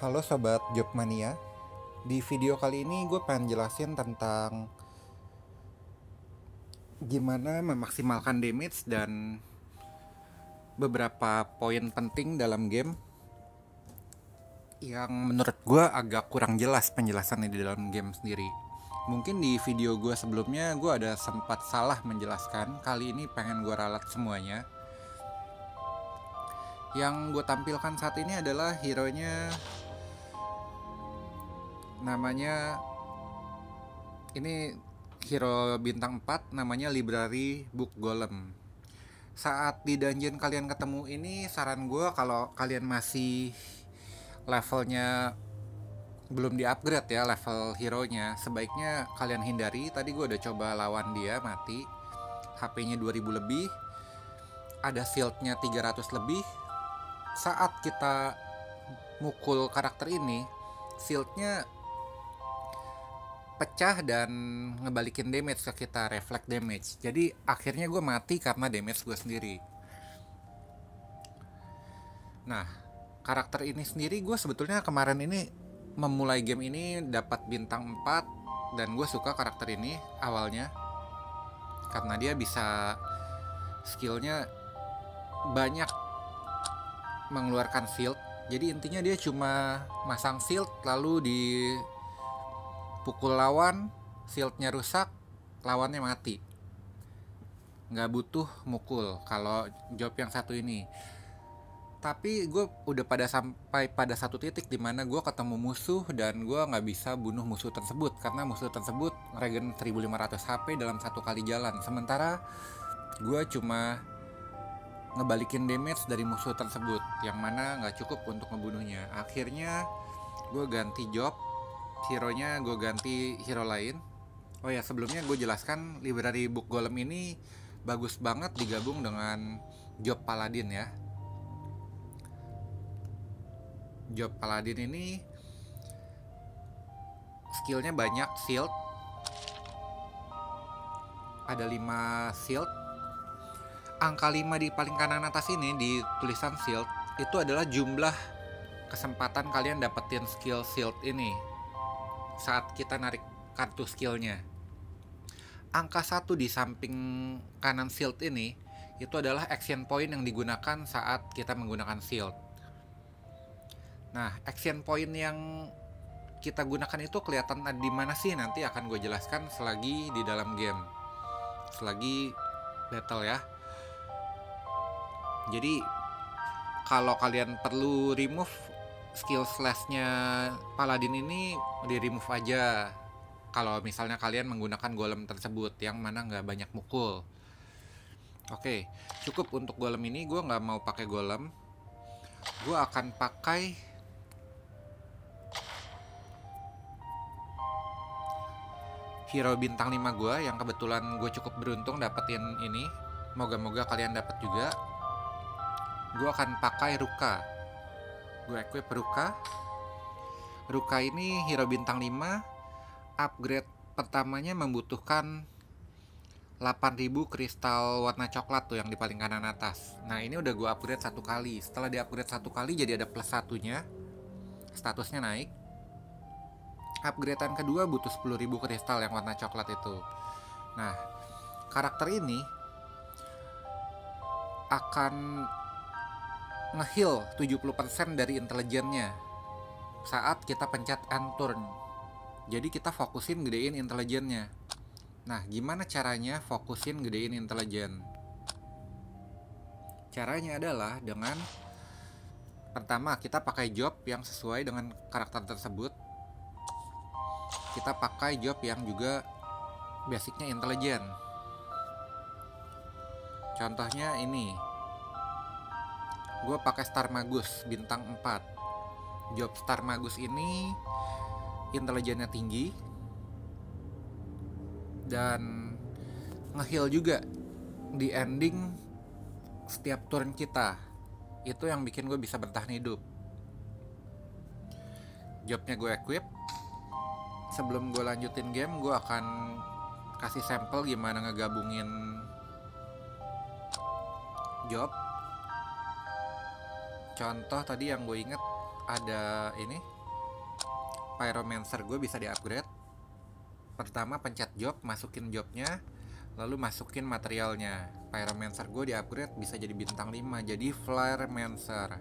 Halo Sobat Jobmania. Di video kali ini gue pengen jelasin tentang gimana memaksimalkan damage dan beberapa poin penting dalam game yang menurut gue agak kurang jelas penjelasannya di dalam game sendiri. Mungkin di video gue sebelumnya gue ada sempat salah menjelaskan. Kali ini pengen gue ralat semuanya. Yang gue tampilkan saat ini adalah hero-nya namanya, ini hero bintang 4 namanya Library Book Golem. Saat di dungeon kalian ketemu ini, saran gue kalau kalian masih levelnya belum di upgrade ya, level hero nya, sebaiknya kalian hindari. Tadi gue udah coba lawan dia, mati. HP nya 2000 lebih, ada shield nya 300 lebih. Saat kita mukul karakter ini, shield nya pecah dan ngebalikin damage ke kita, reflect damage. Jadi akhirnya gue mati karena damage gue sendiri. Nah, karakter ini sendiri gue sebetulnya kemarin ini memulai game ini dapat bintang 4, dan gue suka karakter ini awalnya karena dia bisa skillnya banyak mengeluarkan shield. Jadi intinya dia cuma masang shield lalu di pukul lawan, shieldnya rusak, lawannya mati. Nggak butuh mukul kalau job yang satu ini. Tapi gue udah sampai pada satu titik dimana gue ketemu musuh dan gue nggak bisa bunuh musuh tersebut karena musuh tersebut regen 1500 HP dalam satu kali jalan. Sementara gue cuma ngebalikin damage dari musuh tersebut, yang mana nggak cukup untuk ngebunuhnya. Akhirnya gue ganti job, hero-nya gue ganti hero lain. Oh ya, sebelumnya gue jelaskan Library Book Golem ini bagus banget digabung dengan job Paladin ya. Job Paladin ini skillnya banyak, shield ada 5 shield. Angka 5 di paling kanan atas ini di tulisan shield itu adalah jumlah kesempatan kalian dapetin skill shield ini saat kita narik kartu skillnya. Angka 1 di samping kanan shield ini itu adalah action point yang digunakan saat kita menggunakan shield. Nah, action point yang kita gunakan itu kelihatan di mana sih, nanti akan gue jelaskan selagi di dalam game, selagi battle ya. Jadi kalau kalian perlu remove skill slashnya Paladin ini, di remove aja kalau misalnya kalian menggunakan golem tersebut yang mana nggak banyak mukul. Oke, cukup untuk golem ini. Gue nggak mau pakai golem, gue akan pakai hero bintang 5 gue yang kebetulan gue cukup beruntung dapetin ini. Moga-moga kalian dapat juga. Gue akan pakai Ruka. Gue equip Ruka. Ruka ini hero bintang 5. Upgrade pertamanya membutuhkan 8000 kristal warna coklat tuh yang di paling kanan atas. Nah, ini udah gue upgrade satu kali. Setelah di upgrade satu kali jadi ada plus satunya, statusnya naik. Upgradean kedua butuh 10.000 kristal yang warna coklat itu. Nah, karakter ini akan nge-heal 70% dari intelijennya saat kita pencet end turn. Jadi kita fokusin gedein intelijennya. Nah, gimana caranya fokusin gedein intelijen? Caranya adalah dengan pertama kita pakai job yang sesuai dengan karakter tersebut. Kita pakai job yang juga basicnya intelijen. Contohnya ini, gue pakai Star Magus bintang 4. Job Star Magus ini intelijennya tinggi dan nge-heal juga di ending setiap turn kita. Itu yang bikin gue bisa bertahan hidup. Jobnya gue equip. Sebelum gue lanjutin game, gue akan kasih sampel gimana ngegabungin job. Contoh tadi yang gue inget ada ini, Pyromancer gue bisa di upgrade. Pertama pencet job, masukin jobnya, lalu masukin materialnya. Pyromancer gue di upgrade bisa jadi bintang 5, jadi Flaremancer.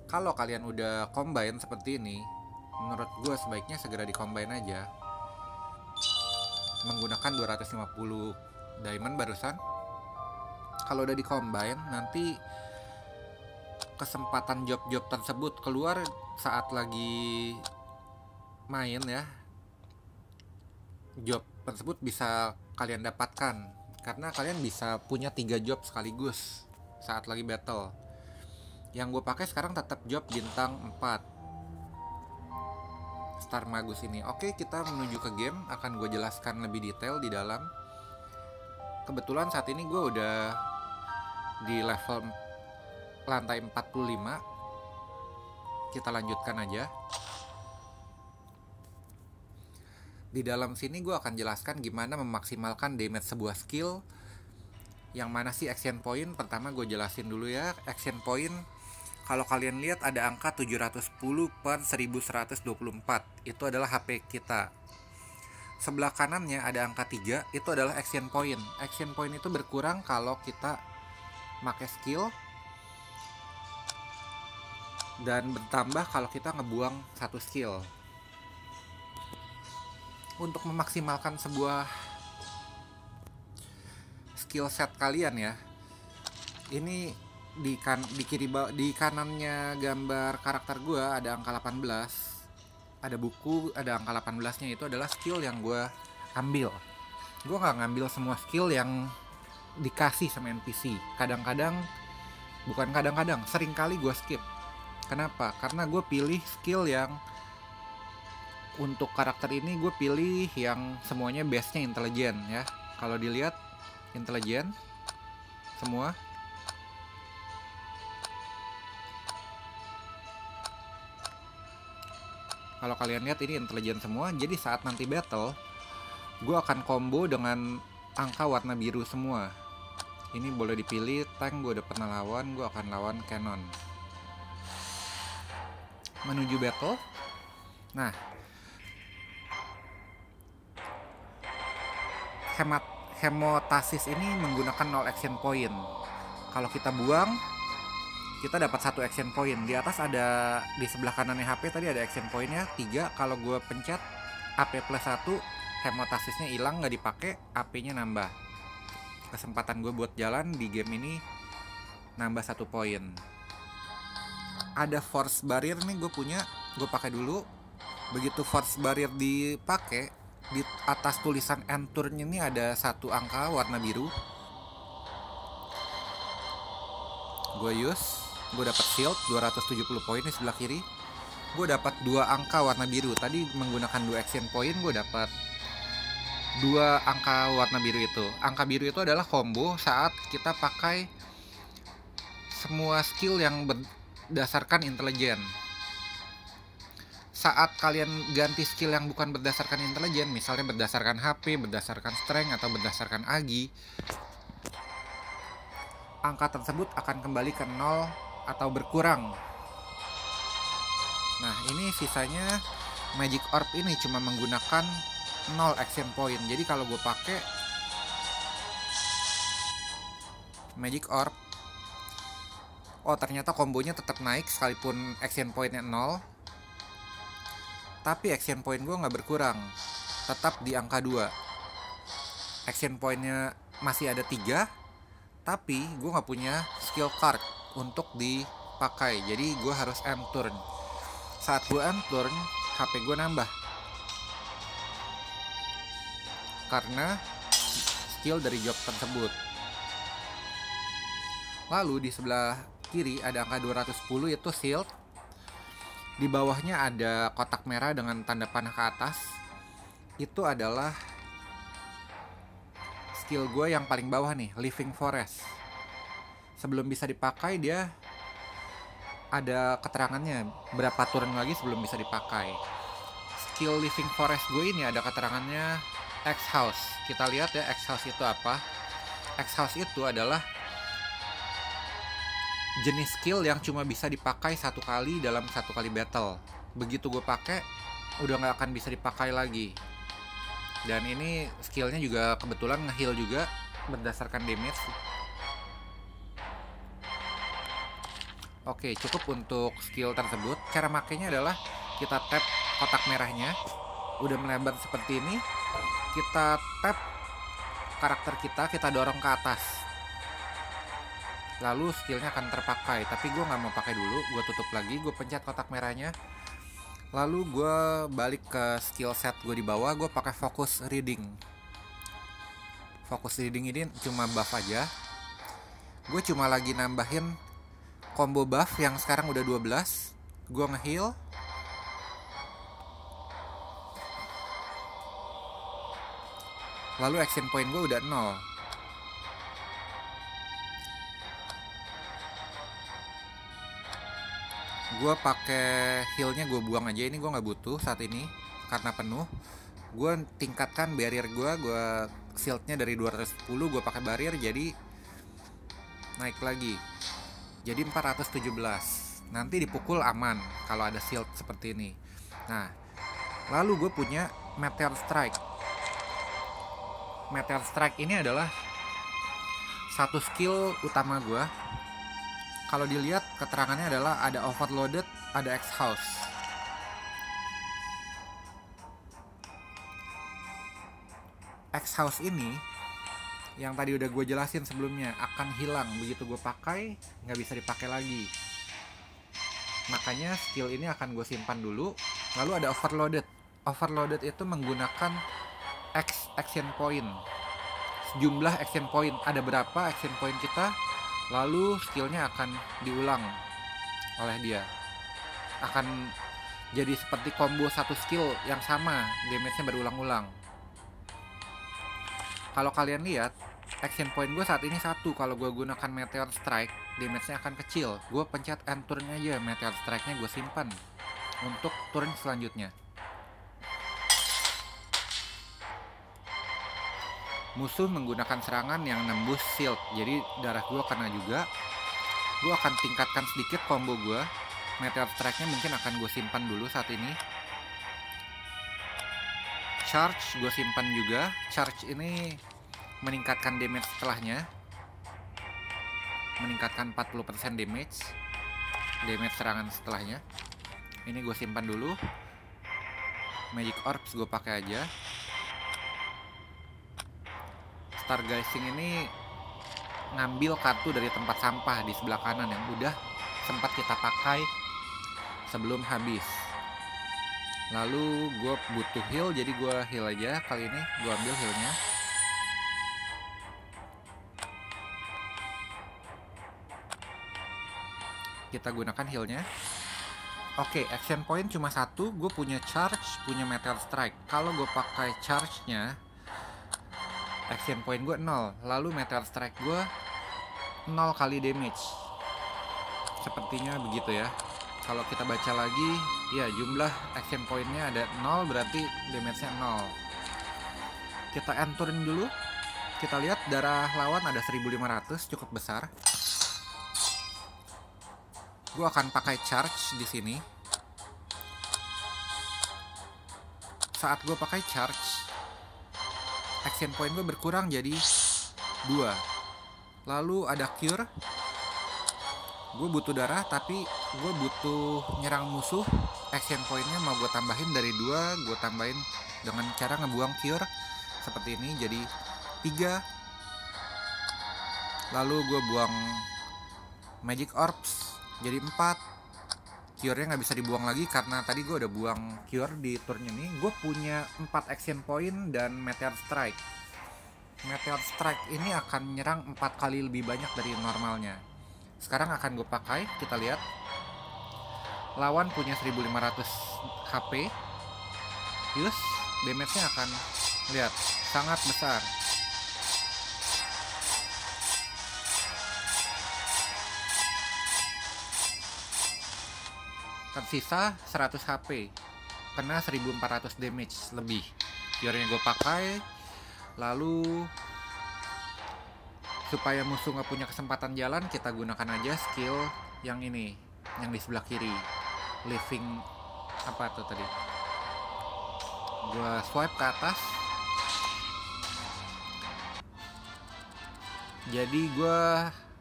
Kalau kalian udah combine seperti ini, menurut gue sebaiknya segera di combine aja menggunakan 250 diamond barusan. Kalau udah di combine, nanti kesempatan job-job tersebut keluar saat lagi main ya. Job tersebut bisa kalian dapatkan karena kalian bisa punya 3 job sekaligus saat lagi battle. Yang gue pakai sekarang tetap job bintang 4 Star Magus ini. Oke, kita menuju ke game, akan gue jelaskan lebih detail di dalam. Kebetulan saat ini gue udah di level lantai 45. Kita lanjutkan aja. Di dalam sini gue akan jelaskan gimana memaksimalkan damage sebuah skill. Yang mana sih action point? Pertama gue jelasin dulu ya. Action point, kalau kalian lihat ada angka 710 per 1124. Itu adalah HP kita. Sebelah kanannya ada angka 3. Itu adalah action point. Action point itu berkurang kalau kita pakai skill, dan bertambah kalau kita ngebuang satu skill. Untuk memaksimalkan sebuah skill set kalian ya, ini di kanannya gambar karakter gue ada angka 18. Ada buku, ada angka 18 nya. Itu adalah skill yang gue ambil. Gue gak ngambil semua skill yang dikasih sama NPC. Sering kali gue skip. Kenapa? Karena gue pilih skill yang untuk karakter ini gue pilih yang semuanya base-nya intelijen ya. Kalau dilihat intelijen semua. Kalau kalian lihat ini intelijen semua. Jadi saat nanti battle, gue akan combo dengan angka warna biru semua. Ini boleh dipilih tank, gue udah pernah lawan, gue akan lawan cannon. Menuju battle. Nah, hemotasis ini menggunakan 0 action point. Kalau kita buang, kita dapat 1 action point. Di atas ada, di sebelah kanannya HP tadi ada action pointnya 3. Kalau gue pencet AP plus 1, hemotasisnya hilang, nggak dipakai, AP nya nambah. Kesempatan gue buat jalan di game ini nambah 1 poin. Ada force barrier nih gue punya, gue pakai dulu. Begitu force barrier dipakai, di atas tulisan end turn ini ada 1 angka warna biru. Gue use, gue dapat shield 270 poin di sebelah kiri. Gue dapat 2 angka warna biru. Tadi menggunakan 2 action point, gue dapat 2 angka warna biru itu. Angka biru itu adalah combo saat kita pakai semua skill yang berdasarkan intelijen. Saat kalian ganti skill yang bukan berdasarkan intelijen, misalnya berdasarkan HP, berdasarkan strength, atau berdasarkan agi, angka tersebut akan kembali ke 0 atau berkurang. Nah, ini sisanya Magic Orb ini cuma menggunakan 0 action point. Jadi kalau gue pakai Magic Orb, oh ternyata kombonya tetap naik sekalipun action pointnya 0. Tapi action point gue nggak berkurang, tetap di angka 2. Action pointnya masih ada 3, tapi gue nggak punya skill card untuk dipakai. Jadi gue harus end turn. Saat gue end turn, HP gue nambah karena skill dari job tersebut. Lalu di sebelah kiri ada angka 210, yaitu shield. Di bawahnya ada kotak merah dengan tanda panah ke atas. Itu adalah skill gue yang paling bawah nih, Living Forest. Sebelum bisa dipakai dia ada keterangannya berapa turun lagi sebelum bisa dipakai. Skill Living Forest gue ini ada keterangannya X House. Kita lihat ya X House itu apa. X House itu adalah jenis skill yang cuma bisa dipakai 1 kali dalam 1 kali battle. begitu gue pakai udah nggak akan bisa dipakai lagi. Dan ini skillnya juga kebetulan nge-heal juga berdasarkan damage. Oke, cukup untuk skill tersebut. Cara makainya adalah kita tap kotak merahnya, udah melebar seperti ini, kita tap karakter kita dorong ke atas, lalu skillnya akan terpakai. Tapi gue nggak mau pakai dulu, gue tutup lagi, gue pencet kotak merahnya, lalu gue balik ke skill set gue di bawah, gue pakai focus reading. Focus reading ini cuma buff aja, gue cuma lagi nambahin combo buff yang sekarang udah 12. Gue nge-heal, lalu action point gue udah 0. Gue pakai healnya gue buang aja, ini gue nggak butuh saat ini karena penuh. Gue tingkatkan barrier gue shieldnya dari 210 gue pakai barrier jadi naik lagi jadi 417. Nanti dipukul aman kalau ada shield seperti ini. Nah, lalu gue punya Meteor Strike. Meteor Strike ini adalah satu skill utama gue. Kalau dilihat keterangannya adalah ada Overloaded, ada Exhaust. Exhaust ini yang tadi udah gue jelasin sebelumnya akan hilang begitu gue pakai, nggak bisa dipakai lagi. Makanya skill ini akan gue simpan dulu. Lalu ada Overloaded. Overloaded itu menggunakan action point, jumlah action point, ada berapa action point kita, lalu skillnya akan diulang oleh dia, akan jadi seperti combo satu skill yang sama, damage-nya berulang-ulang. Kalau kalian lihat, action point gue saat ini 1. Kalau gue gunakan Meteor Strike, damage-nya akan kecil. Gue pencet end turn aja, Meteor Strike-nya gue simpan untuk turn selanjutnya. Musuh menggunakan serangan yang nembus shield, jadi darah gue kena juga. Gue akan tingkatkan sedikit combo gue. Meteor Strike-nya mungkin akan gue simpan dulu saat ini. Charge gue simpan juga. Charge ini meningkatkan damage setelahnya, meningkatkan 40% damage serangan setelahnya. Ini gue simpan dulu. Magic Orbs gue pakai aja. Stargazing ini ngambil kartu dari tempat sampah di sebelah kanan yang udah sempat kita pakai sebelum habis. Lalu gue butuh heal, jadi gue heal aja kali ini. Gue ambil healnya. Kita gunakan healnya. Oke, action point cuma 1. Gue punya charge, punya Meteor Strike. Kalau gue pakai charge-nya, action point gue 0. Lalu Meteor Strike gue 0 kali damage. Sepertinya begitu ya. Kalau kita baca lagi, ya jumlah action point-nya ada 0, berarti damage-nya 0. Kita end turn dulu. Kita lihat darah lawan ada 1500, cukup besar. Gue akan pakai charge di sini. Saat gue pakai charge, action point gue berkurang jadi 2. Lalu ada cure. Gue butuh darah, tapi gue butuh nyerang musuh. Action pointnya mau gue tambahin dari 2, gue tambahin dengan cara ngebuang cure seperti ini jadi 3. Lalu gue buang Magic Orbs jadi 4. Cure-nya nggak bisa dibuang lagi karena tadi gue udah buang cure di turn ini. Gue punya 4 action point dan Meteor Strike. Meteor Strike ini akan menyerang 4 kali lebih banyak dari normalnya. Sekarang akan gue pakai, kita lihat. Lawan punya 1500 HP. Yus, damage-nya akan lihat sangat besar. Tersisa 100 HP, kena 1400 damage lebih. Cure-nya gue pakai. Lalu supaya musuh nggak punya kesempatan jalan, kita gunakan aja skill yang ini, yang di sebelah kiri, Living Apa tuh tadi? Gue swipe ke atas. Jadi gue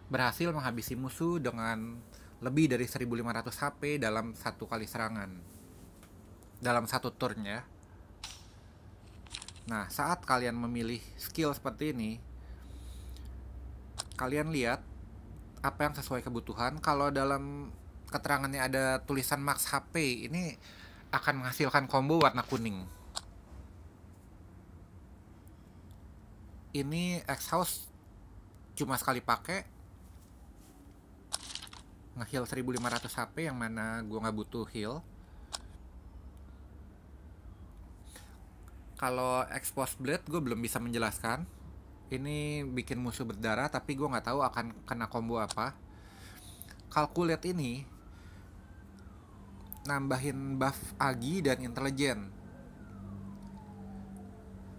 berhasil menghabisi musuh dengan lebih dari 1500 HP dalam satu kali serangan, dalam satu turn ya. Nah, saat kalian memilih skill seperti ini, kalian lihat apa yang sesuai kebutuhan. Kalau dalam keterangannya ada tulisan max HP, ini akan menghasilkan combo warna kuning. Ini exhaust cuma sekali pakai, nge-heal 1500 HP, yang mana gue nggak butuh heal. Kalau expose blade gue belum bisa menjelaskan. Ini bikin musuh berdarah, tapi gue nggak tahu akan kena combo apa. Calculate ini nambahin buff agi dan intelijen.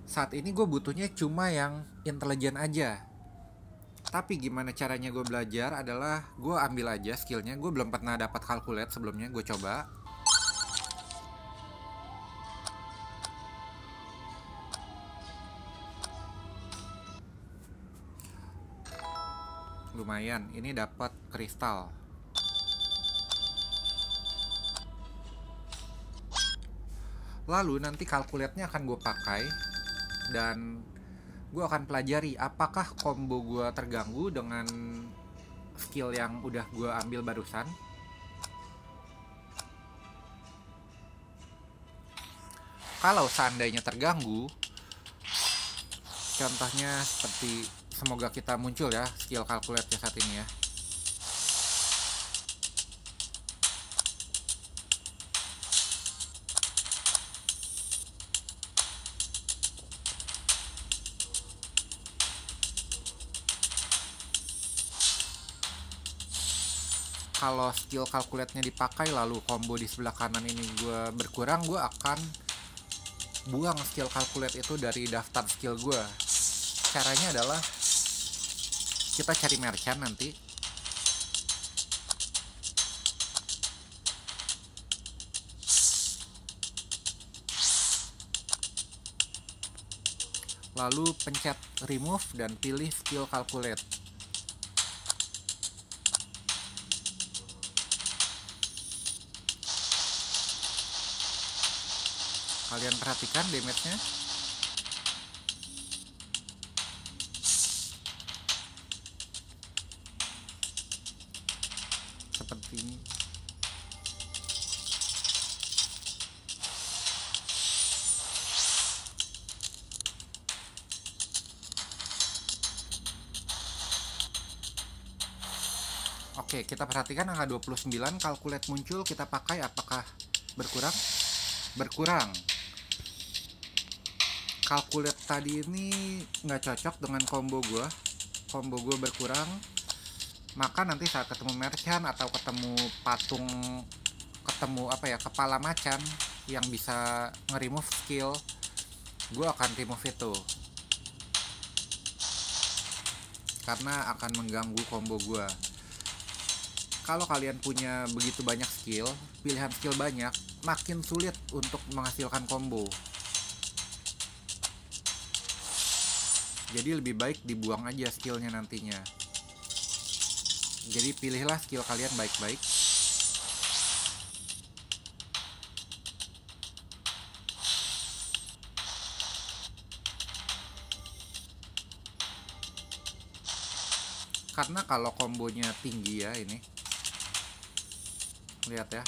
Saat ini gue butuhnya cuma yang intelijen aja. Tapi gimana caranya gue belajar adalah gue ambil aja skillnya. Gue belum pernah dapat calculate sebelumnya, gue coba. Lumayan, ini dapat kristal. Lalu nanti calculate-nya akan gue pakai dan gue akan pelajari apakah combo gue terganggu dengan skill yang udah gue ambil barusan. Kalau seandainya terganggu, contohnya seperti, semoga kita muncul ya skill calculate saat ini ya. Kalau skill calculate-nya dipakai lalu combo di sebelah kanan ini gue berkurang, gue akan buang skill calculate itu dari daftar skill gue. Caranya adalah kita cari merchant nanti. Lalu pencet remove dan pilih skill calculate. Kalian perhatikan damage-nya. Seperti ini. Oke, kita perhatikan angka 29, calculate muncul, kita pakai, apakah berkurang? Berkurang. Calculate tadi ini nggak cocok dengan combo gue. Combo gue berkurang. Maka nanti saat ketemu merchant atau ketemu patung, ketemu apa ya, kepala macan yang bisa nge-remove skill, gue akan remove itu. Karena akan mengganggu combo gue. Kalau kalian punya begitu banyak skill, pilihan skill banyak, makin sulit untuk menghasilkan combo. Jadi lebih baik dibuang aja skillnya nantinya. Jadi pilihlah skill kalian baik-baik. Karena kalau kombonya tinggi ya, ini lihat ya,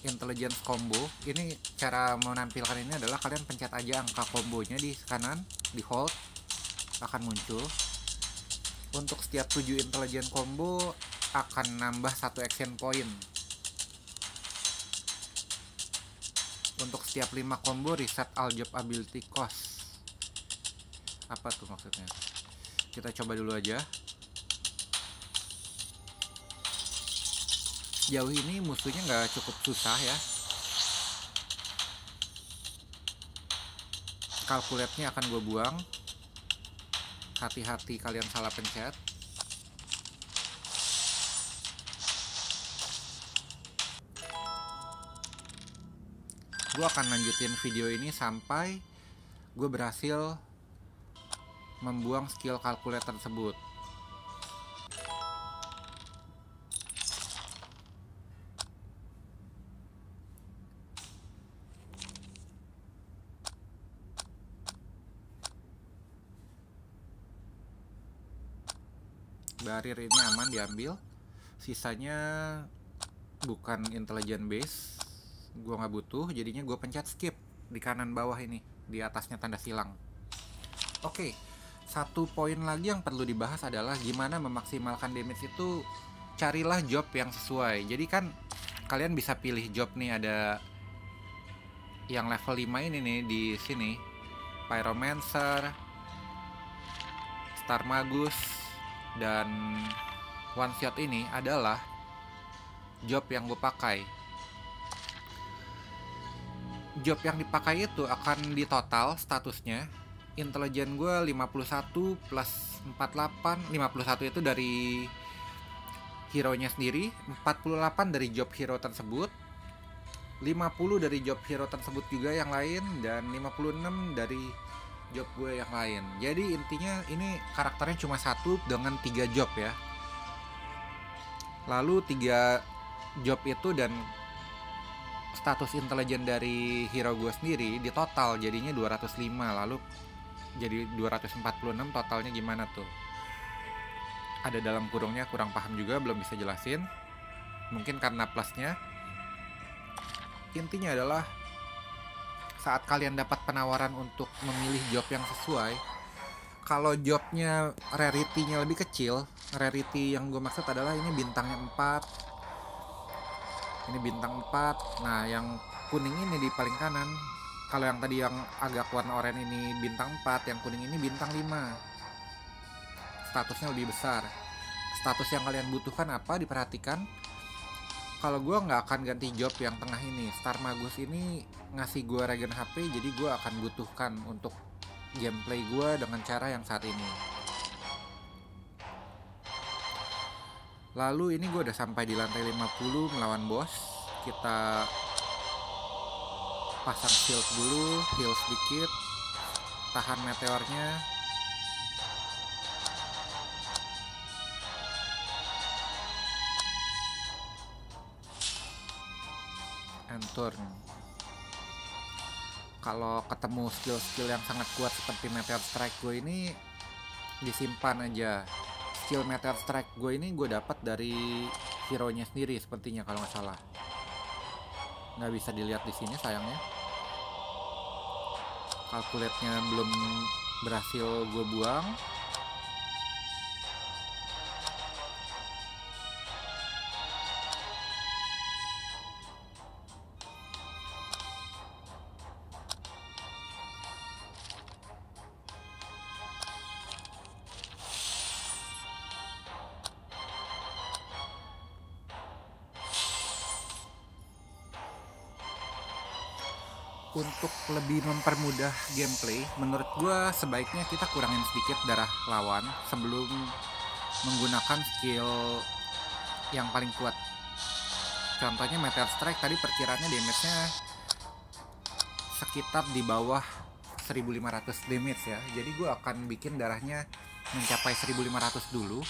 intelligence combo. Ini cara menampilkan ini adalah kalian pencet aja angka kombonya di kanan, di hold, akan muncul. Untuk setiap 7 intelligence combo akan nambah 1 action point. Untuk setiap 5 combo reset all job ability cost. Apa tuh maksudnya? Kita coba dulu aja. Jauh ini musuhnya nggak cukup susah ya. Calculate-nya akan gue buang. Hati-hati kalian salah pencet. gue akan lanjutin video ini sampai gue berhasil membuang skill calculate tersebut. Barir ini aman diambil, sisanya bukan intelligent base, gue nggak butuh, jadinya gue pencet skip di kanan bawah ini, di atasnya tanda silang. Oke, satu poin lagi yang perlu dibahas adalah gimana memaksimalkan damage itu. Carilah job yang sesuai. Jadi kan kalian bisa pilih job nih, ada yang level 5 ini nih di sini, Pyromancer, Star Magus, dan one shot ini adalah job yang gue pakai. Job yang dipakai itu akan di total statusnya. Intelijen gue 51 plus 48. 51 itu dari hero nya sendiri, 48 dari job hero tersebut, 50 dari job hero tersebut juga yang lain, dan 56 dari job gue yang lain. Jadi intinya ini karakternya cuma satu dengan 3 job ya. Lalu 3 job itu dan status intelijen dari hero gue sendiri di total jadinya 205. Lalu jadi 246 totalnya gimana tuh? Ada dalam kurungnya, kurang paham juga, belum bisa jelasin. Mungkin karena plusnya. Intinya adalah saat kalian dapat penawaran untuk memilih job yang sesuai, kalau jobnya rarity-nya lebih kecil, rarity yang gue maksud adalah ini bintangnya 4, ini bintang 4, nah yang kuning ini di paling kanan, kalau yang tadi yang agak warna oranye ini bintang 4, yang kuning ini bintang 5, statusnya lebih besar. Status yang kalian butuhkan apa, diperhatikan. Kalau gue nggak akan ganti job yang tengah ini. Star Magus ini ngasih gue regen HP, jadi gue akan butuhkan untuk gameplay gue dengan cara yang saat ini. Lalu ini gue udah sampai di lantai 50 melawan bos. Kita pasang shield dulu, heal sedikit, tahan meteornya. And turn. Kalau ketemu skill-skill yang sangat kuat seperti Meteor Strike gue ini, disimpan aja. Skill Meteor Strike gue ini gue dapat dari hero nya sendiri sepertinya kalau nggak salah. Nggak bisa dilihat di sini sayangnya. Calculate-nya belum berhasil gue buang. Untuk lebih mempermudah gameplay, menurut gue sebaiknya kita kurangin sedikit darah lawan sebelum menggunakan skill yang paling kuat. Contohnya Meteor Strike tadi perkiraannya damage-nya sekitar di bawah 1500 damage ya. Jadi gue akan bikin darahnya mencapai 1500 dulu,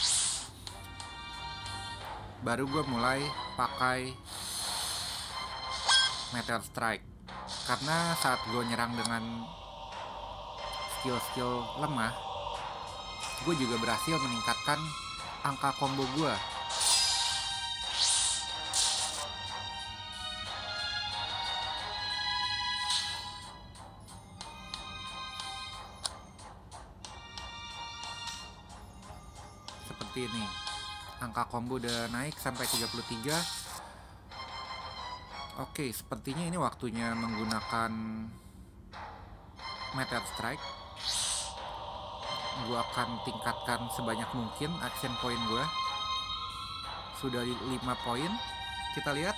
baru gue mulai pakai Meteor Strike. Karena saat gue nyerang dengan skill-skill lemah, gue juga berhasil meningkatkan angka combo gue. Seperti ini, angka combo udah naik sampai 33. Oke, sepertinya ini waktunya menggunakan Meteor Strike. Gue akan tingkatkan sebanyak mungkin action point gue. Sudah 5 poin. Kita lihat,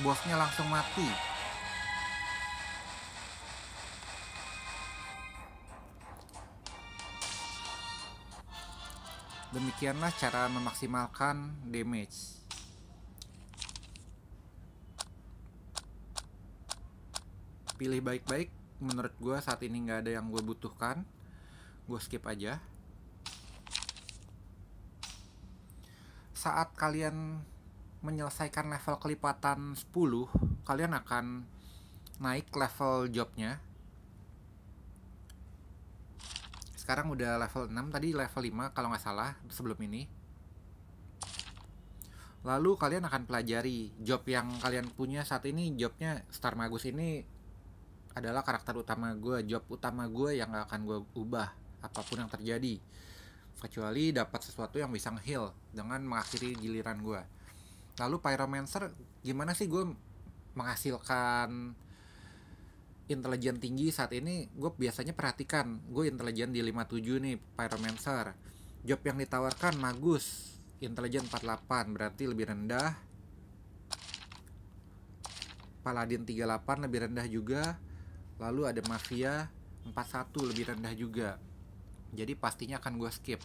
bosnya langsung mati. Demikianlah cara memaksimalkan damage. pilih baik-baik. Menurut gue saat ini nggak ada yang gue butuhkan, gue skip aja. Saat kalian menyelesaikan level kelipatan 10, kalian akan naik level jobnya. Sekarang udah level 6, tadi level 5 kalau nggak salah sebelum ini. Lalu kalian akan pelajari job yang kalian punya saat ini. Jobnya Star Magus ini adalah karakter utama gue, job utama gue yang gak akan gue ubah apapun yang terjadi, kecuali dapat sesuatu yang bisa nge-heal dengan mengakhiri giliran gue. Lalu Pyromancer, gimana sih gue menghasilkan intelijen tinggi saat ini? Gue biasanya perhatikan, gue intelijen di 57 nih, Pyromancer. Job yang ditawarkan Magus, intelijen 48, berarti lebih rendah. Paladin 38 lebih rendah juga. Lalu ada Mafia 41 lebih rendah juga. Jadi pastinya akan gue skip.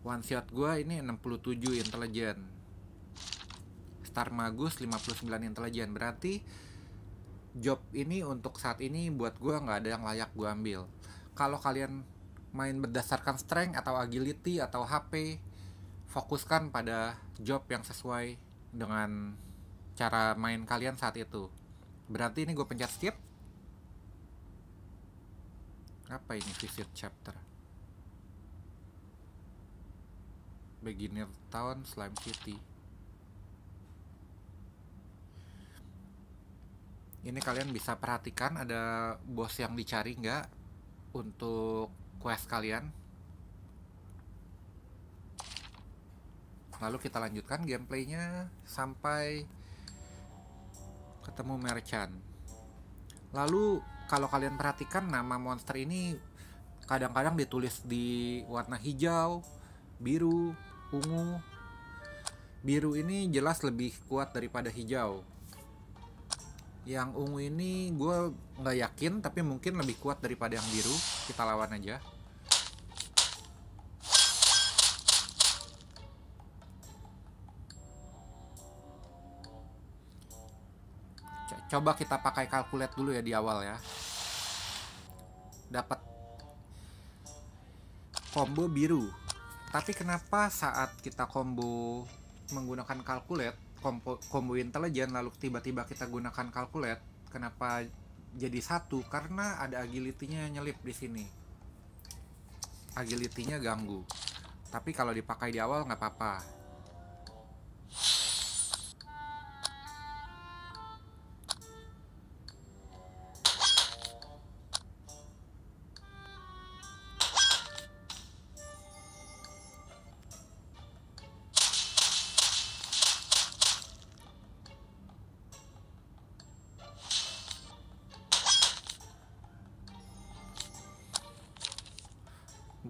One shot gue ini 67 intelijen. Star Magus 59 intelijen. Berarti job ini untuk saat ini buat gue gak ada yang layak gue ambil. Kalau kalian main berdasarkan strength atau agility atau HP, fokuskan pada job yang sesuai dengan cara main kalian saat itu. Berarti ini gue pencet skip. Apa ini visit chapter? Beginner Town, Slime City. Ini kalian bisa perhatikan ada bos yang dicari nggak untuk quest kalian. Lalu kita lanjutkan gameplaynya sampai ketemu merchant. Lalu kalau kalian perhatikan nama monster ini kadang-kadang ditulis di warna hijau, biru, ungu. Biru ini jelas lebih kuat daripada hijau. Yang ungu ini gue nggak yakin, tapi mungkin lebih kuat daripada yang biru. Kita lawan aja. Coba kita pakai calculate dulu ya di awal ya. Dapat combo biru. Tapi kenapa saat kita combo menggunakan calculate, combo intelijen, lalu tiba-tiba kita gunakan calculate, kenapa jadi satu? Karena ada agility-nya nyelip di sini. Agility-nya ganggu. Tapi kalau dipakai di awal nggak apa-apa.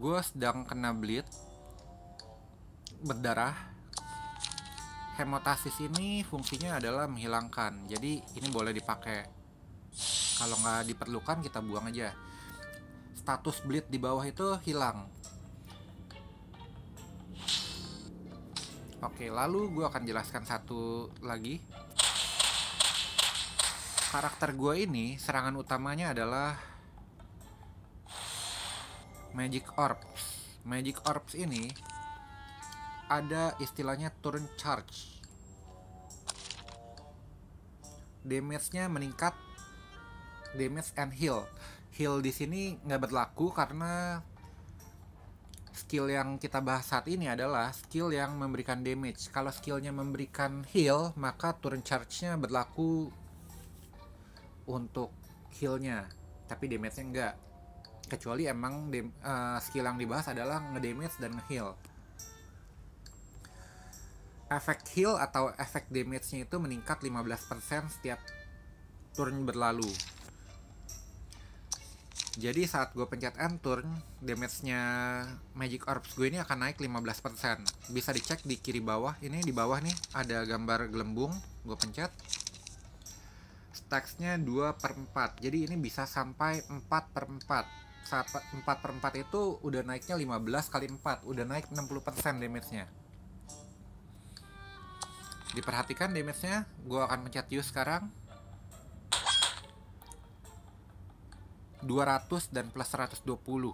Gue sedang kena bleed, berdarah. Hemostasis ini fungsinya adalah menghilangkan, jadi ini boleh dipakai. Kalau nggak diperlukan kita buang aja. Status bleed di bawah itu hilang. Oke, lalu gue akan jelaskan satu lagi. Karakter gue ini serangan utamanya adalah Magic Orbs. Magic Orbs ini ada istilahnya turn charge. Damage-nya meningkat, damage and heal. Heal di sini nggak berlaku karena skill yang kita bahas saat ini adalah skill yang memberikan damage. Kalau skillnya memberikan heal, maka turn charge-nya berlaku untuk heal-nya, tapi damage-nya enggak. Kecuali emang skill yang dibahas adalah ngedamage dan ngeheal. Efek heal atau efek damage-nya itu meningkat 15% setiap turn berlalu. Jadi saat gue pencet end turn, damage-nya Magic Orbs gue ini akan naik 15%. Bisa dicek di kiri bawah. Ini di bawah nih ada gambar gelembung. Gue pencet. Stacks-nya 2/4. Jadi ini bisa sampai 4/4. Saat 4/4 itu udah naiknya 15 kali 4, udah naik 60% damage-nya. Diperhatikan damage-nya. Gue akan pencet use sekarang. 200 dan plus 120.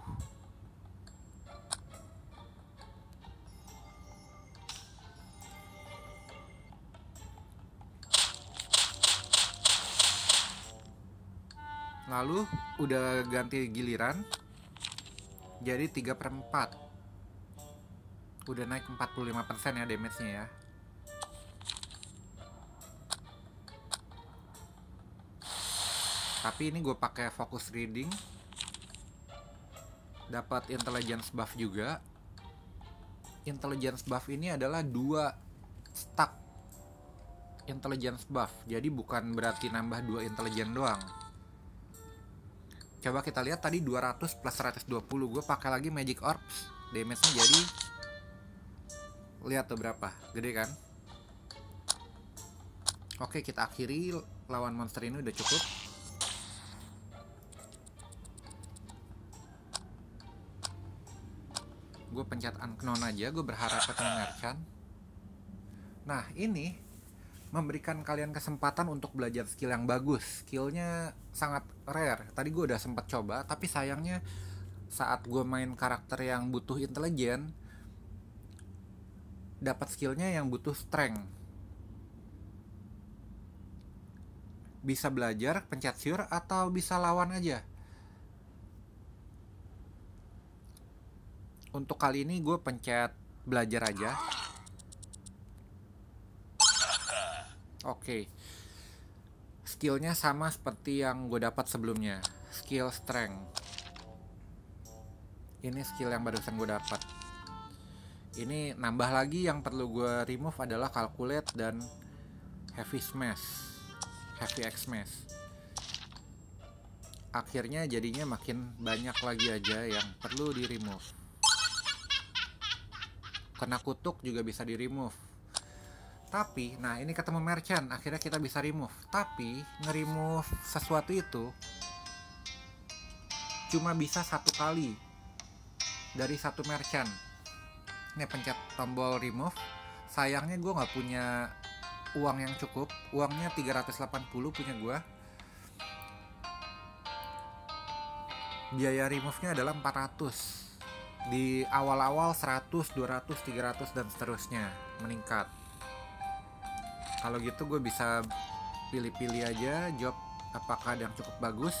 Lalu udah ganti giliran jadi 3/4. Udah naik 45% ya damage-nya ya. Tapi ini gue pakai focus reading, dapat intelligence buff juga. Intelligence buff ini adalah 2 stack intelligence buff, jadi bukan berarti nambah 2 intelligence doang. Coba kita lihat tadi 200 plus 120, gue pakai lagi magic orbs, damage-nya jadi lihat tuh berapa, gede kan? Oke, kita akhiri lawan monster ini udah cukup. Gue pencet unknown aja, gue berharap ketemu merchant. Nah, ini memberikan kalian kesempatan untuk belajar skill yang bagus. Skillnya sangat rare. Tadi gue udah sempat coba, tapi sayangnya saat gue main karakter yang butuh intelijen, dapat skillnya yang butuh strength. Bisa belajar, pencet sure, atau bisa lawan aja. Untuk kali ini gue pencet belajar aja. Oke. Skillnya sama seperti yang gue dapat sebelumnya. Skill strength. Ini skill yang barusan gue dapat. Ini nambah lagi, yang perlu gue remove adalah calculate dan heavy smash, heavy x smash. Akhirnya jadinya makin banyak lagi aja yang perlu di remove. Kena kutuk juga bisa di remove. Tapi, nah ini ketemu merchant, akhirnya kita bisa remove. Tapi, nge-remove sesuatu itu cuma bisa 1 kali dari 1 merchant. Ini pencet tombol remove. Sayangnya gue nggak punya uang yang cukup. Uangnya 380 punya gue. Biaya remove-nya adalah 400. Di awal-awal 100, 200, 300 dan seterusnya meningkat. Kalau gitu gue bisa pilih-pilih aja job apakah ada yang cukup bagus.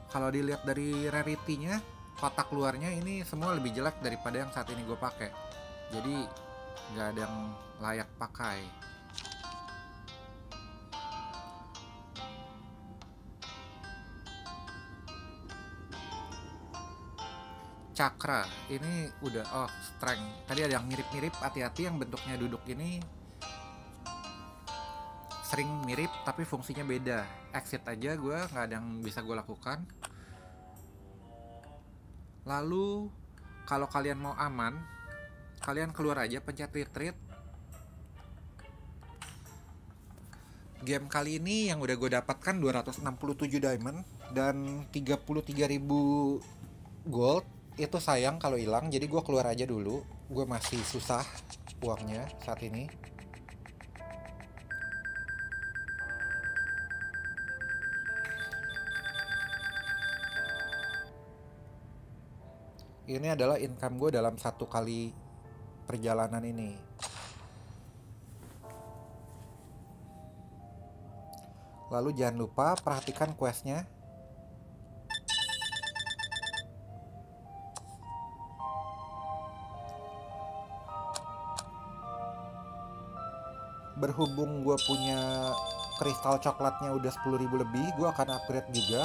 Kalau dilihat dari rarity-nya, kotak luarnya ini semua lebih jelek daripada yang saat ini gue pakai. Jadi nggak ada yang layak pakai. Cakra ini udah strength. Tadi ada yang mirip-mirip, hati-hati yang bentuknya duduk ini sering mirip tapi fungsinya beda. Exit aja gue, nggak ada yang bisa gue lakukan. Lalu kalau kalian mau aman, kalian keluar aja, pencet retreat. Game kali ini yang udah gue dapatkan 267 diamond dan 33.000 gold. Itu sayang kalau hilang, jadi gue keluar aja dulu. Gue masih susah uangnya saat ini. Ini adalah income gue dalam 1 kali perjalanan ini. Lalu jangan lupa perhatikan questnya. Berhubung gue punya kristal coklatnya udah 10.000 lebih, gue akan upgrade juga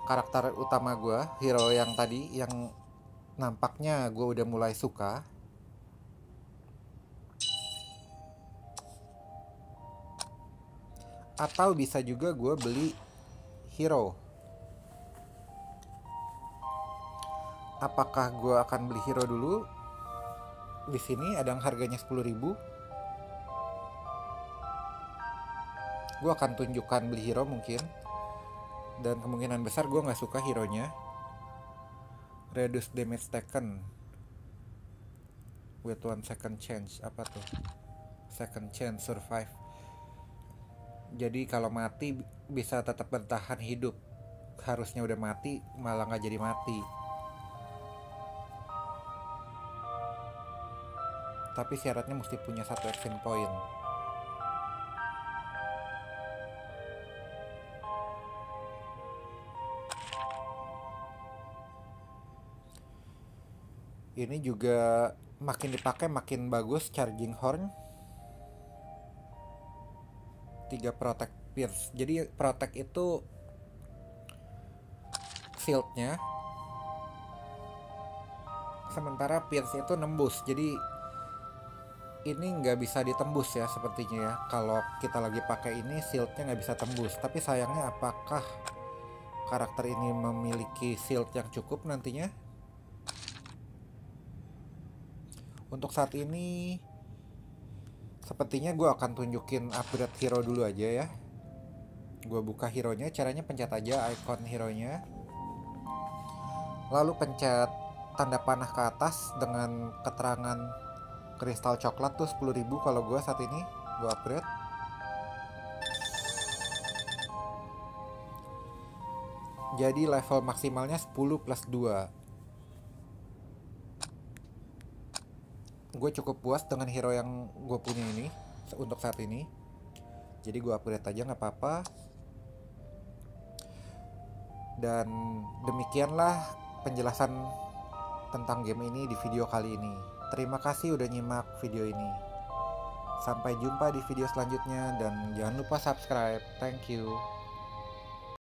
karakter utama gue, hero yang tadi, yang nampaknya gue udah mulai suka. Atau bisa juga gue beli hero. Apakah gue akan beli hero dulu? Di sini ada yang harganya 10.000. Gue akan tunjukkan beli hero mungkin. Dan kemungkinan besar gue nggak suka hero-nya. Reduce damage taken with 1 second chance. Apa tuh? Second chance survive. Jadi kalau mati bisa tetap bertahan hidup. Harusnya udah mati malah nggak jadi mati. Tapi syaratnya mesti punya 1 action point. Ini juga makin dipakai makin bagus. Charging Horn 3 Protect Pierce. Jadi Protect itu shieldnya, sementara Pierce itu nembus. Jadi ini nggak bisa ditembus ya sepertinya ya. Kalau kita lagi pakai ini shieldnya nggak bisa tembus. Tapi sayangnya apakah karakter ini memiliki shield yang cukup nantinya? Untuk saat ini sepertinya gue akan tunjukin upgrade hero dulu aja ya. Gue buka hero nya, caranya pencet aja icon hero nya, lalu pencet tanda panah ke atas dengan keterangan kristal coklat tuh 10.000. Kalau gue saat ini gue upgrade. Jadi level maksimalnya 10 plus 2. Gue cukup puas dengan hero yang gue punya ini untuk saat ini. Jadi gue upgrade aja nggak apa-apa. Dan demikianlah penjelasan tentang game ini di video kali ini. Terima kasih udah nyimak video ini. Sampai jumpa di video selanjutnya dan jangan lupa subscribe. Thank you.